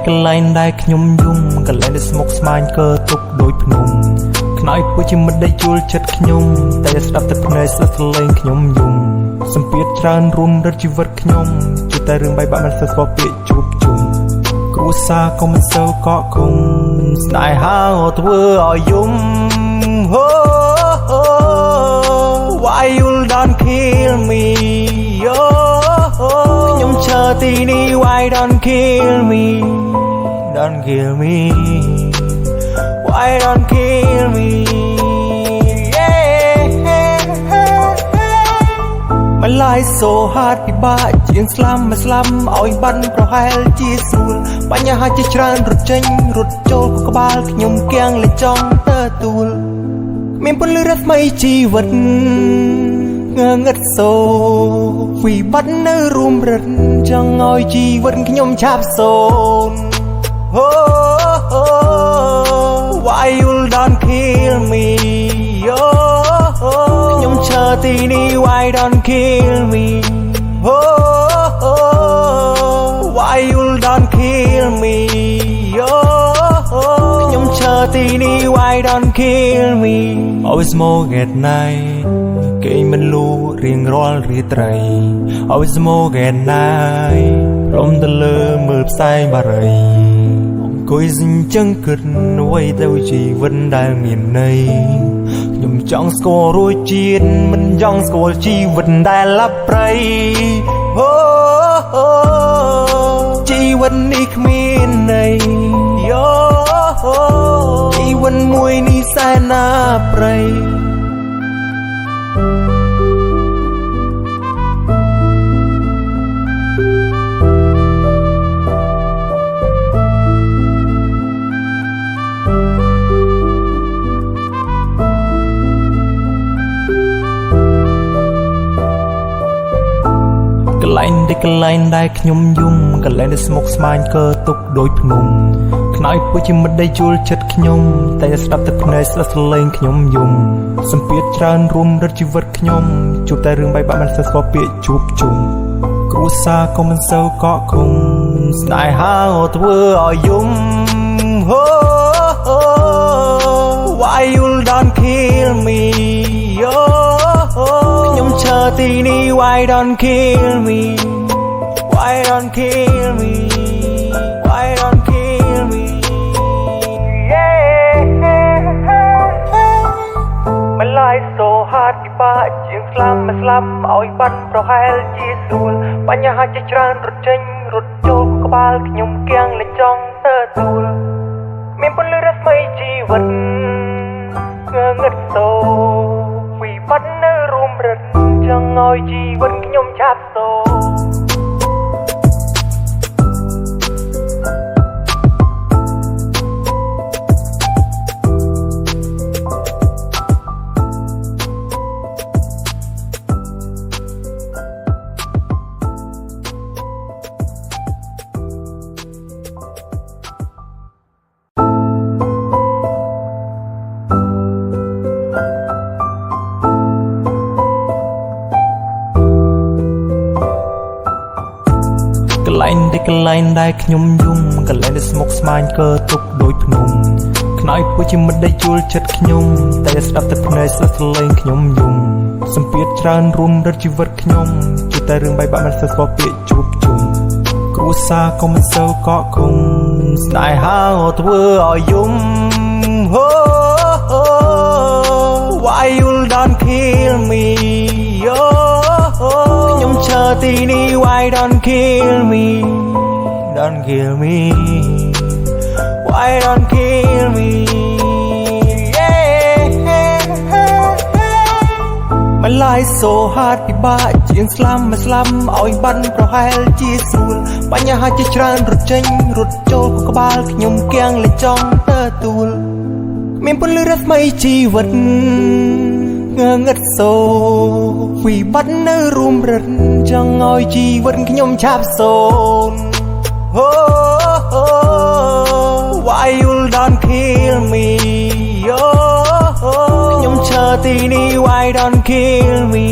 កន្លែងដែលខ្ញុំយំកន្លែងដែលស្មុគស្មាញកើទុកដូចភ្នំខ្នើយពុះជាមិត្តដែលជួលចិត្តខ្ញុំតែស្ដាប់តែភ្នែកស្ដាប់សលេងខ្ញុំយំសម្ពាធច្រើនរួមរត់ជីវិតខ្ញុំជួបតែរឿងបែកបាក់មិនសូវស្គាល់ពាក្យជួបជុំគ្រួសារក៏មិនសូវកក់គុំស្នេហាធ្វើឲ្យយំ Why you don't kill me ខ្ញុំឈើទីនេះ Why don't kill me Don't kill me Why don't kill me My life so hard ពិបាកជាងស្លាប់មកស្លាប់ឲ្យបាត់ប្រហែលជាស្រួលបញ្ហាជាច្រើនរត់ចេញរត់ចូលក្បាលខ្ញុំគៀងលេចង់ទទួលមានពលិរស្មីជីវិតងងឹតសូវិបត្តិនៅរួមរិទ្ធចង់ឲ្យជីវិតខ្ញុំឆាប់សូន្យ Why you don't kill me ខ្ញុំឈើទីនេះ Why don't kill me Why you don't kill me ខ្ញុំឈើទីនេះ Why don't kill me Always smoke at night គេមិនលូរៀងរាល់រាត្រី Always smoke at night ព្រមទៅលើមើលផ្សែងបារីអង្គុយសិញចឹងគិតអ្វីទៅជីវិតដែលមានន័យខ្ញុំចង់ស្គាល់រសជាតិមិនចង់ស្គាល់ជីវិតដែលឡាប់ប្រៃជីវិតនេះគ្មានន័យជីវិតមួយនេះសែនណាប្រៃកន្លែងដែលខ្ញុំយំកន្លែងដែលស្មុគស្មាញកើទុកដូចភ្នំខ្នើយពុះជាមិត្តដែលជួលចិត្តខ្ញុំតែស្ដាប់តែភ្នែកស្ដាប់សលេងខ្ញុំយំសម្ពាធច្រើនរួមរត់ជីវិតខ្ញុំជួបតែរឿងបែកបាក់មិនសូវស្គាល់ពាក្យជួបជុំគ្រួសារក៏មិនសូវកក់គុំស្នេហាធ្វើឲ្យយំ Why you don't kill me ខ្ញុំឈើទីនេះ Why don't kill me Why don't kill me Why don't kill me My life so hard ពិបាកជាងស្លាប់មកស្លាប់ឲ្យបាត់ប្រហែលជាស្រួលបញ្ហាជាច្រើនរត់ចេញរត់ចូលក្បាលខ្ញុំគៀងលេចចង់ទទួលមានពលិរស្មីជីវិតងងឹតសូវិបត្តិនៅរួមរិទ្ធចង់ឲ្យជីវិតខ្ញុំឆាប់សូកន្លែងដែលខ្ញុំយំកន្លែងដែលស្មុគស្មាញកើទុកដូចភ្នំខ្នើយពុះជាមិត្តដែលជួលចិត្តខ្ញុំតែស្ដាប់តែភ្នែកស្ដាប់សលេងខ្ញុំយំសម្ពាធច្រើនរួមរត់ជីវិតខ្ញុំជួបតែរឿងបែកបាក់មិនសូវស្គាល់ពាក្យជួបជុំគ្រួសារក៏មិនសូវកក់គុំស្នេហាធ្វើឲ្យយំ Why you don't kill me ខ្ញុំឈើទីនេះ Why don't kill me Don't kill me Why don't kill me My life so hard ពិបាកជាងស្លាប់មកស្លាប់ឲ្យបាត់ប្រហែលជាស្រួលបញ្ហាជាច្រើនរត់ចេញរត់ចូលក្បាលខ្ញុំគៀងលេចចង់ទទួលមានពលិរស្មីជីវិតងងឹតសូវិបត្តិនៅរួមរិទ្ធចង់ឲ្យជីវិតខ្ញុំឆាប់សូន្យ Why you don't kill me ខ្ញុំឈើទីនេះ Why don't kill me